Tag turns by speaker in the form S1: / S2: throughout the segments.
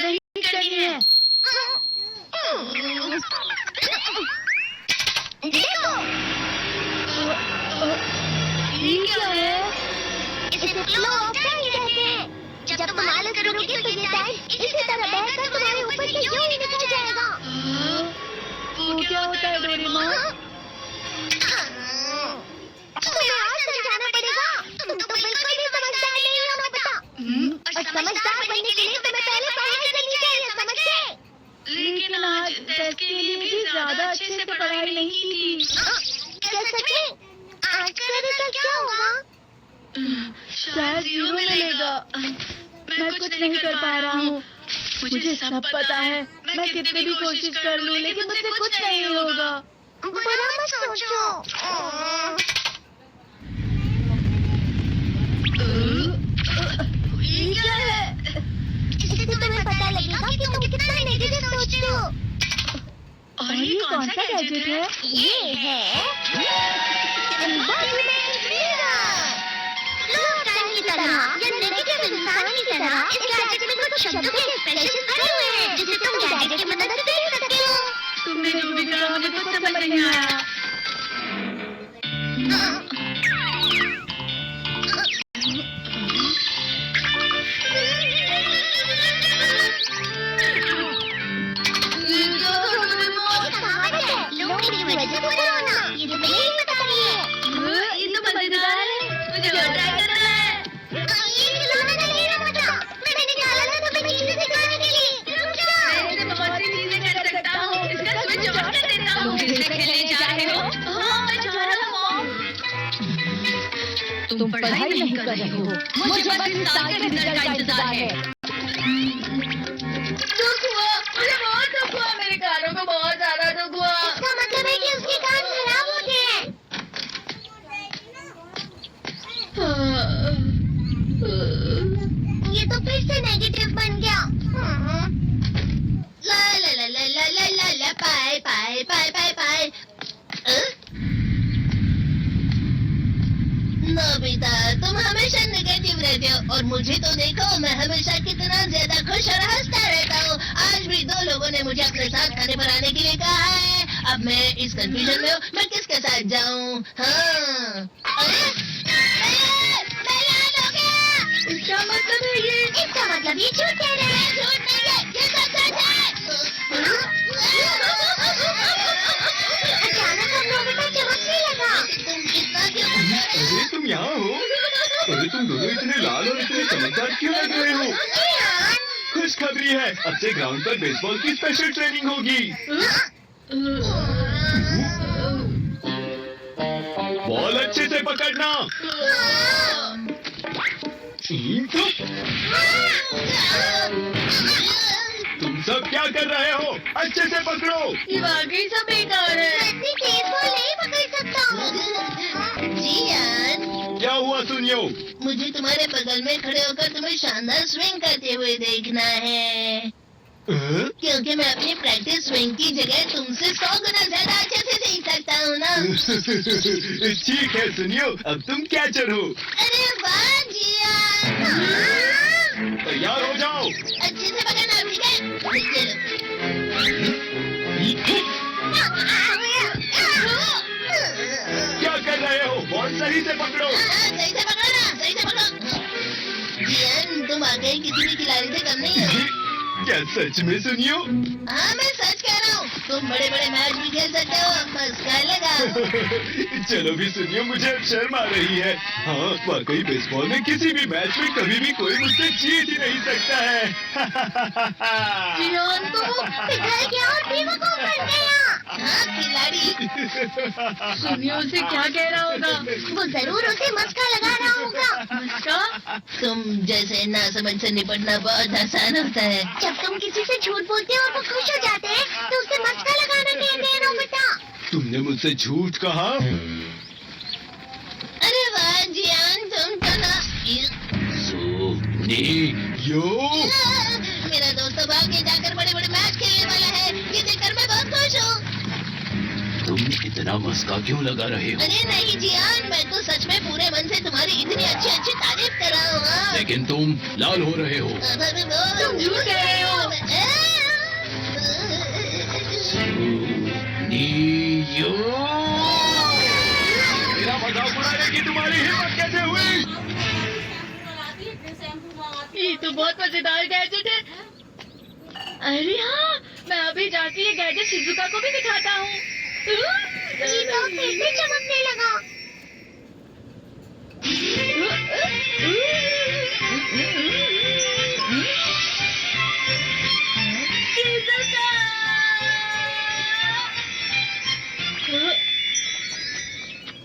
S1: नहीं करनी है।
S2: देखो,
S1: ये क्या है?
S2: इसे फ्लो ऑफ टाइम कहते हैं। जब तुम आलस करोगे तो ये टाइम इसी तरह बहकर तुम्हारे ऊपर से यूं ही निकल जाएगा।
S1: वो क्या होता है डोरेमोन?
S2: तुम्हें और समझाना पड़ेगा। तुम तो बिल्कुल भी समझदार नहीं हो नोबिता। और समझदार बनने के लिए तुम्हें पहले पढ़ाई करनी चाहिए, समझे?
S1: लेकिन आज टेस्ट के लिए भी ज्यादा अच्छे से पढ़ाई नहीं की।
S2: क्या सच में? आज का रिजल्ट क्या होगा?
S1: शायद 0 मिलेगा। मैं कुछ नहीं कर पा रहा हूँ। मुझे सब पता है। मैं कितनी भी कोशिश कर लूँ लेकिन मुझसे कुछ नहीं होगा।
S2: बुरा मत सोचो।
S1: ये क्या है?
S2: इससे तुम्हें पता लगेगा कि तुम कितना नेगेटिव सोचते हो।
S1: और ये कौन सा गैजेट है?
S2: ये है embodiment mirror. Flow of time की तरह या नेगेटिव इंसान की तरह इस गैजेट में कुछ शब्दों के एक्सप्रेशन भरे हुए हैं जिसे तुम गैजेट की मदद से देख सकते हो।
S1: तुमने जो भी कहा मुझे कुछ समझ नहीं आया। तुम पढ़ाई नहीं कर रहे हो। मुझे बस इस साल के रिजल्ट का इंतजार है। दुख हुआ, मुझे बहुत दुख हुआ। मेरे कानों को बहुत ज्यादा दुख हुआ।
S2: इसका मतलब है कि उसके कान खराब हो गए हैं। ये तो फिर से नेगेटिव बन गया। ला ला ला ला ला ला ला ला पाए पाए पाए पाए पाए। नोबिता, तुम हमेशा नेगेटिव रहते हो और मुझे तो देखो, मैं हमेशा कितना ज्यादा खुश और हंसता रहता हूँ। आज भी 2 लोगों ने मुझे अपने साथ खाने पर आने के लिए कहा है। अब मैं इस कंफ्यूजन में हूँ, मैं किसके साथ जाऊँ? हाँ, अरे मैं याद हो गया।
S1: इसका मतलब है ये?
S2: इसका मतलब ये झूठ कह रहे हैं। झूठ नहीं है, ये सच है। अचानक हम नोबिता चमकने लगा। तुम इतना क्यों?
S3: अरे तुम यहाँ हो? अरे तुम दोनों इतने लाल और इतने चमकदार क्यों लग रहे हो? खुशखबरी है, अब से ग्राउंड पर बेसबॉल की स्पेशल ट्रेनिंग होगी। बॉल अच्छे से पकड़ना। तुम सब क्या कर रहे हो? अच्छे से पकड़ो।
S1: ये वाकई सब बेकार है।
S2: मैं बेसबॉल नहीं पकड़ सकता हूँ। जियान,
S3: क्या हुआ सुनियो?
S2: मुझे तुम्हारे बगल में खड़े होकर तुम्हें शानदार स्विंग करते हुए देखना है। क्योंकि मैं अपनी प्रैक्टिस स्विंग की जगह तुमसे 100 गुना ज्यादा अच्छे से देख सकता हूँ ना।
S3: ठीक है सुनियो, अब तुम कैचर हो।
S2: अरे वाह जियान।
S3: तैयार हो जाओ।
S2: अच्छे से पकड़ना, ठीक है?
S3: क्या कर रहे हो? बॉल सही से पकड़ो।
S2: सही से पकड़ना, सही से पकड़ो। जियान, तुम वाकई किसी भी खिलाड़ी से कम नहीं हो।
S3: क्या सच में सुनियो?
S2: हाँ, मैं सच कह रहा हूँ। तुम बड़े बड़े मैच भी खेल सकते हो, बस कर लगा।
S3: चलो भी सुनियो, मुझे अब शर्म आ रही है। हाँ, वाकई बेसबॉल में किसी भी मैच में कभी भी कोई मुझसे जीत ही नहीं सकता है।
S1: जियान तो
S2: पिघल गया और बेवकूफ बन गया। हाँ, खिलाड़ी।
S1: सुनियो उसे क्या कह रहा होगा?
S2: वो जरूर उसे मस्का लगा रहा होगा।
S1: मस्का?
S2: तुम जैसे नासमझ से निपटना बहुत आसान होता है। जब तुम किसी से झूठ बोलते हो और वो खुश हो जाते हैं तो उसे मस्का लगाना कहते हैं नोबिता।
S3: तुमने मुझसे झूठ कहा?
S2: अरे वाह जियान, तुम तो ना। मेरा दोस्त अब आगे जाकर बड़े बड़े मैच खेलने वाला है। ये देखकर मैं बहुत खुश हूँ।
S3: तुम इतना मस्का क्यों लगा रहे हो?
S2: अरे नहीं जियान, मैं तो सच में पूरे मन से तुम्हारी इतनी अच्छी अच्छी तारीफ कर रहा हूँ।
S3: लेकिन तुम लाल हो रहे हो।
S2: तुम
S1: झूठ कह रहे हो।
S3: मेरा मजाक उड़ाने की तुम्हारी हिम्मत कैसे हुई?
S1: ये तो बहुत मजेदार गैजेट है। अरे हाँ, मैं अभी जाके ये गैजेट शिजुका को भी दिखाता हूँ।
S2: ये तो फिर से चमकने लगा।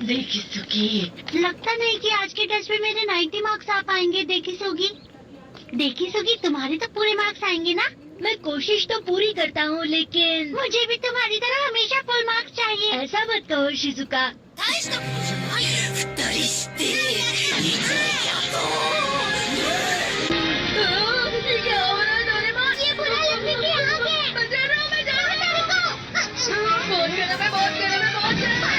S1: देखिसुकी,
S2: लगता नहीं कि आज के टेस्ट में मेरे 90 मार्क्स आ पाएंगे। देखिसुगी, तुम्हारे तो पूरे मार्क्स आएंगे ना?
S1: मैं कोशिश तो पूरी करता हूँ, लेकिन
S2: मुझे भी तुम्हारी तरह हमेशा फुल मार्क्स चाहिए।
S1: ऐसा मत कहो शिजुका। क्या हो रहा है डोरेमोन?
S2: ये बुरा लगने की आग है।
S1: मैं जा रहा हूँ, मैं जा रहा हूँ। बहुत गर्म है, बहुत गर्म है, बहुत गर्म है।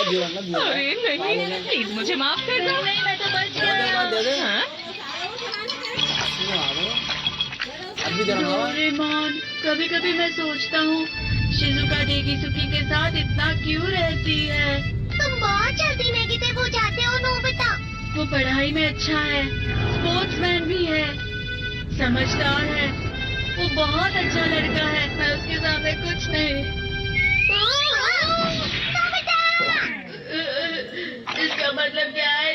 S1: अरे नहीं, प्लीज मुझे माफ कर दो। नहीं, मैं तो बच गया। हाँ? डोरेमोन, कभी कभी मैं सोचता हूँ शिजुका डेकिसुकी के साथ इतना क्यों रहती है।
S2: तुम बहुत जल्दी नेगेटिव हो जाते हो नोबिता।
S1: वो पढ़ाई में अच्छा है, स्पोर्ट्समैन भी है, समझदार है, वो बहुत अच्छा लड़का है। मैं उसके सामने कुछ नहीं। इसका मतलब क्या है